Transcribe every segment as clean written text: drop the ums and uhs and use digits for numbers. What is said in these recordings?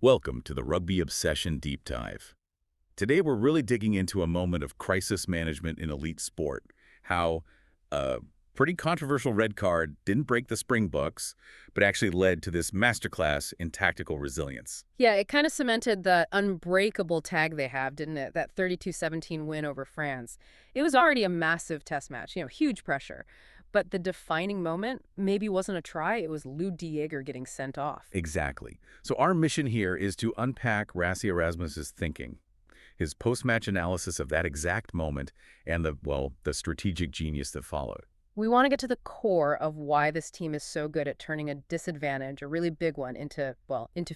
Welcome to the Rugby Obsession Deep Dive. Today we're really digging into a moment of crisis management in elite sport. How a pretty controversial red card didn't break the Springboks, but actually led to this masterclass in tactical resilience. Yeah, it kind of cemented the unbreakable tag they have, didn't it? That 32-17 win over France. It was already a massive test match, huge pressure. But the defining moment maybe wasn't a try, it was Lood de Jager getting sent off. Exactly. So our mission here is to unpack Rassie Erasmus's thinking, his post-match analysis of that exact moment, and the strategic genius that followed. We want to get to the core of why this team is so good at turning a disadvantage, a really big one, into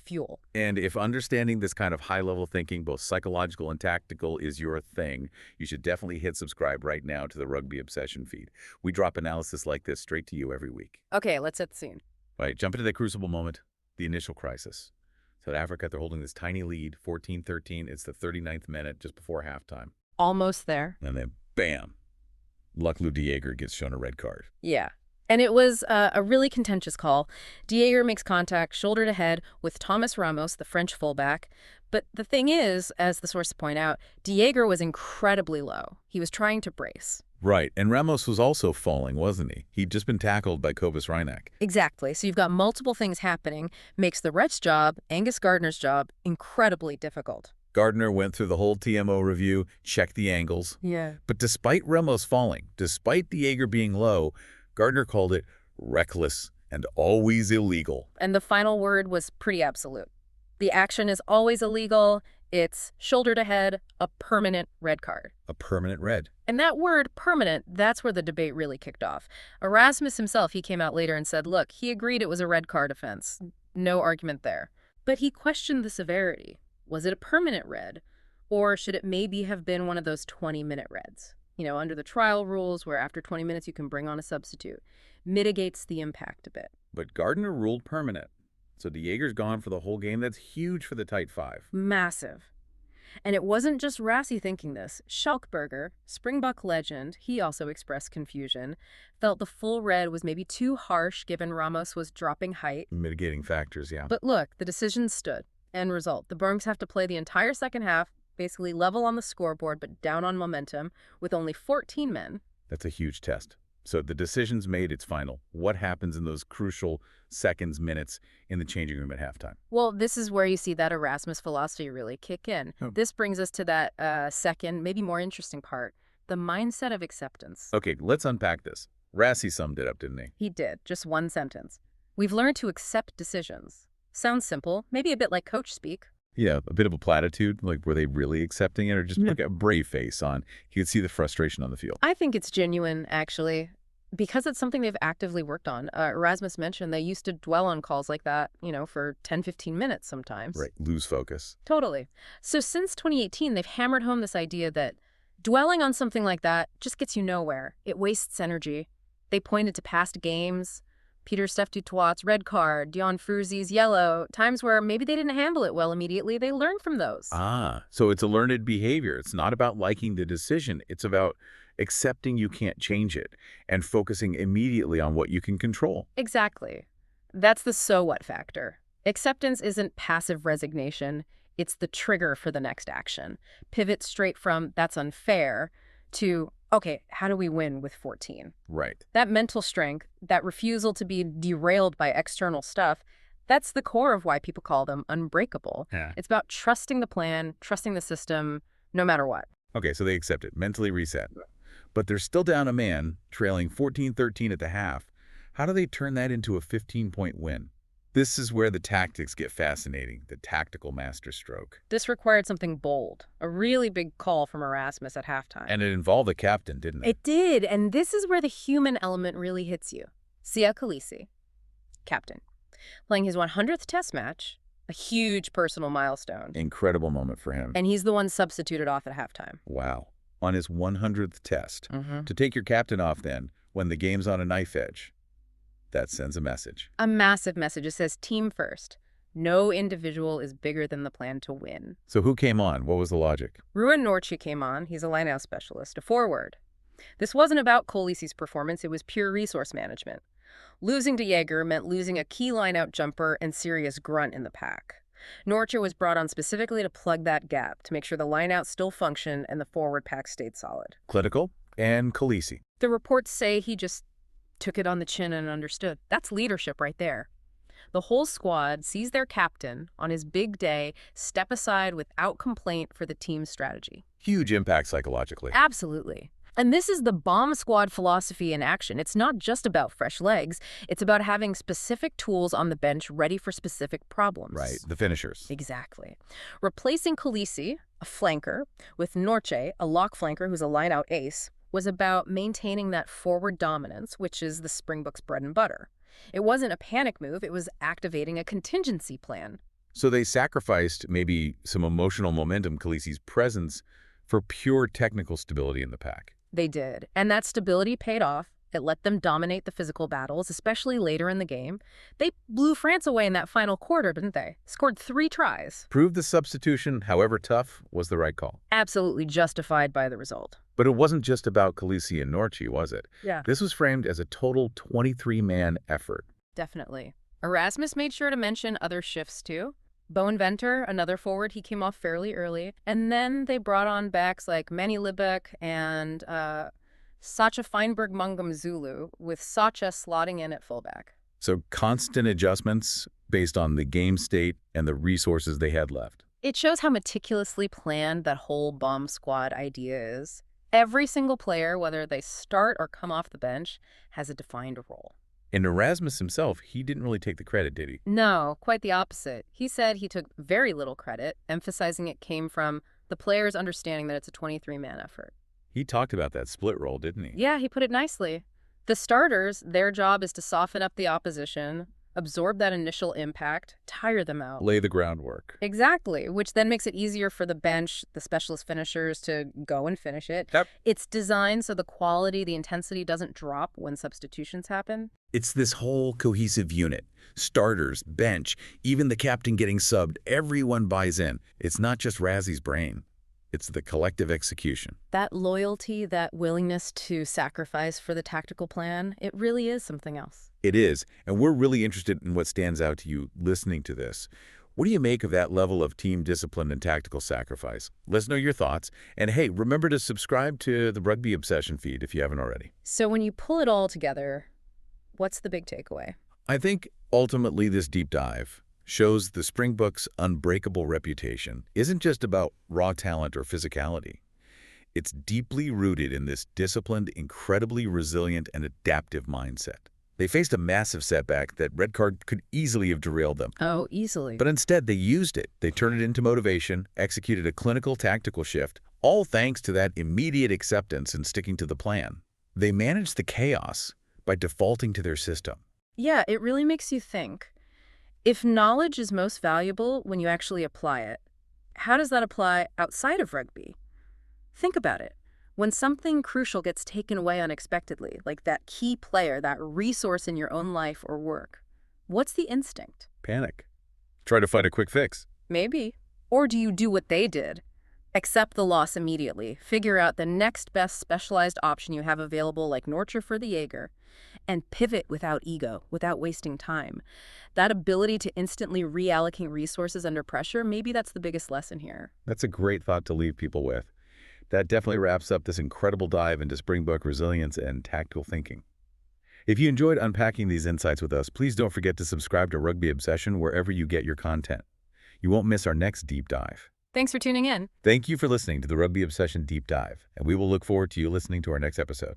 fuel. And if understanding this kind of high-level thinking, both psychological and tactical, is your thing, you should definitely hit subscribe right now to the Rugby Obsession feed. We drop analysis like this straight to you every week. Okay, let's set the scene. All right, jump into the crucible moment, the initial crisis. South Africa, they're holding this tiny lead, 14-13. It's the 39th minute, just before halftime. Almost there. And then, bam, Lood de Jager gets shown a red card. Yeah. And it was a really contentious call. De Jager makes contact shoulder to head with Thomas Ramos, the French fullback. But the thing is, as the sources point out, De Jager was incredibly low. He was trying to brace. Right, and Ramos was also falling, wasn't he? He'd just been tackled by Cobus Reinach. Exactly. So you've got multiple things happening, makes the Reds' job, Angus Gardner's job, incredibly difficult. Gardner went through the whole TMO review, checked the angles. Yeah. But despite Ramos falling, despite De Jager being low, Gardner called it reckless and always illegal. And the final word was pretty absolute. The action is always illegal. It's shoulder to head, a permanent red card. A permanent red. And that word, permanent, that's where the debate really kicked off. Erasmus himself, he came out later and said, look, he agreed it was a red card offense. No argument there. But he questioned the severity. Was it a permanent red? Or should it maybe have been one of those 20-minute reds? Under the trial rules where after 20 minutes you can bring on a substitute. Mitigates the impact a bit. But Gardner ruled permanent. So De Jager's gone for the whole game. That's huge for the tight five. Massive. And it wasn't just Rassie thinking this. Schalkberger, Springbok legend, he also expressed confusion, felt the full red was maybe too harsh given Ramos was dropping height. Mitigating factors, yeah. But look, the decision stood. End result. The Bronx have to play the entire second half, basically level on the scoreboard but down on momentum, with only 14 men. That's a huge test. So the decision's made, it's final. What happens in those crucial seconds, minutes in the changing room at halftime? Well, this is where you see that Erasmus philosophy really kick in. Oh. This brings us to that second, maybe more interesting part, the mindset of acceptance. Okay, let's unpack this. Rassie summed it up, didn't he? He did. Just one sentence. We've learned to accept decisions. Sounds simple, maybe a bit like coach speak. Yeah, a bit of a platitude. Like, were they really accepting it or just like a brave face on? You could see the frustration on the field. I think it's genuine, actually, because it's something they've actively worked on. Erasmus mentioned they used to dwell on calls like that, for 10, 15 minutes sometimes. Right, lose focus. Totally. So since 2018, they've hammered home this idea that dwelling on something like that just gets you nowhere. It wastes energy. They pointed to past games, Peter Steph Dutoit's red card, Dion Fruzy's yellow, times where maybe they didn't handle it well immediately. They learned from those. Ah, so it's a learned behavior. It's not about liking the decision. It's about accepting you can't change it and focusing immediately on what you can control. Exactly. That's the so what factor. Acceptance isn't passive resignation. It's the trigger for the next action. Pivot straight from that's unfair to, okay, how do we win with 14? Right. That mental strength, that refusal to be derailed by external stuff, that's the core of why people call them unbreakable. Yeah. It's about trusting the plan, trusting the system, no matter what. Okay, so they accept it, mentally reset. But they're still down a man, trailing 14-13 at the half. How do they turn that into a 15-point win? This is where the tactics get fascinating, the tactical masterstroke. This required something bold, a really big call from Erasmus at halftime. And it involved the captain, didn't it? It did, and this is where the human element really hits you. Kolisi, captain, playing his 100th test match, a huge personal milestone. Incredible moment for him. And he's the one substituted off at halftime. Wow. On his 100th test. Mm-hmm. To take your captain off then, when the game's on a knife edge, that sends a message. A massive message. It says team first. No individual is bigger than the plan to win. So who came on? What was the logic? Ruan Nortje came on. He's a line-out specialist, a forward. This wasn't about Kolisi's performance. It was pure resource management. Losing to Jager meant losing a key line-out jumper and serious grunt in the pack. Norcher was brought on specifically to plug that gap, to make sure the lineout still functioned and the forward pack stayed solid. Clinical and Kolisi. The reports say he just took it on the chin and understood. That's leadership right there. The whole squad sees their captain, on his big day, step aside without complaint for the team's strategy. Huge impact psychologically. Absolutely. And this is the bomb squad philosophy in action. It's not just about fresh legs. It's about having specific tools on the bench ready for specific problems. Right, the finishers. Exactly. Replacing Kolisi, a flanker, with Norche, a lock flanker who's a line-out ace, was about maintaining that forward dominance, which is the Springboks' bread and butter. It wasn't a panic move. It was activating a contingency plan. So they sacrificed maybe some emotional momentum, Kolisi's presence, for pure technical stability in the pack. They did. And that stability paid off. It let them dominate the physical battles, especially later in the game. They blew France away in that final quarter, didn't they? Scored 3 tries. Proved the substitution, however tough, was the right call. Absolutely justified by the result. But it wasn't just about Kolisi and Norchi, was it? Yeah. This was framed as a total 23-man effort. Definitely. Erasmus made sure to mention other shifts, too. Boenventer, another forward, he came off fairly early. And then they brought on backs like Manny Libek and Sacha Feinberg-Mungum Zulu, with Sacha slotting in at fullback. So constant adjustments based on the game state and the resources they had left. It shows how meticulously planned that whole bomb squad idea is. Every single player, whether they start or come off the bench, has a defined role. And Erasmus himself, he didn't really take the credit, did he? No, quite the opposite. He said he took very little credit, emphasizing it came from the players understanding that it's a 23-man effort. He talked about that split role, didn't he? Yeah, he put it nicely. The starters, their job is to soften up the opposition, absorb that initial impact, tire them out. Lay the groundwork. Exactly, which then makes it easier for the bench, the specialist finishers, to go and finish it. Yep. It's designed so the quality, the intensity doesn't drop when substitutions happen. It's this whole cohesive unit. Starters, bench, even the captain getting subbed, everyone buys in. It's not just Rassie's brain. It's the collective execution. That loyalty, that willingness to sacrifice for the tactical plan, it really is something else. It is, and we're really interested in what stands out to you listening to this. What do you make of that level of team discipline and tactical sacrifice? Let us know your thoughts. And hey, remember to subscribe to the Rugby Obsession feed if you haven't already. So when you pull it all together, what's the big takeaway? I think ultimately this deep dive shows the Springboks' unbreakable reputation isn't just about raw talent or physicality. It's deeply rooted in this disciplined, incredibly resilient, and adaptive mindset. They faced a massive setback that red card could easily have derailed them. Oh, easily. But instead, they used it. They turned it into motivation, executed a clinical tactical shift, all thanks to that immediate acceptance and sticking to the plan. They managed the chaos by defaulting to their system. Yeah, it really makes you think. If knowledge is most valuable when you actually apply it, how does that apply outside of rugby? Think about it. When something crucial gets taken away unexpectedly, like that key player, that resource in your own life or work, what's the instinct? Panic. Try to find a quick fix. Maybe. Or do you do what they did? Accept the loss immediately. Figure out the next best specialized option you have available, like Norcher for the Jager, and pivot without ego, without wasting time. That ability to instantly reallocate resources under pressure, maybe that's the biggest lesson here. That's a great thought to leave people with. That definitely wraps up this incredible dive into Springbok resilience and tactical thinking. If you enjoyed unpacking these insights with us, please don't forget to subscribe to Rugby Obsession wherever you get your content. You won't miss our next deep dive. Thanks for tuning in. Thank you for listening to the Rugby Obsession Deep Dive, and we will look forward to you listening to our next episode.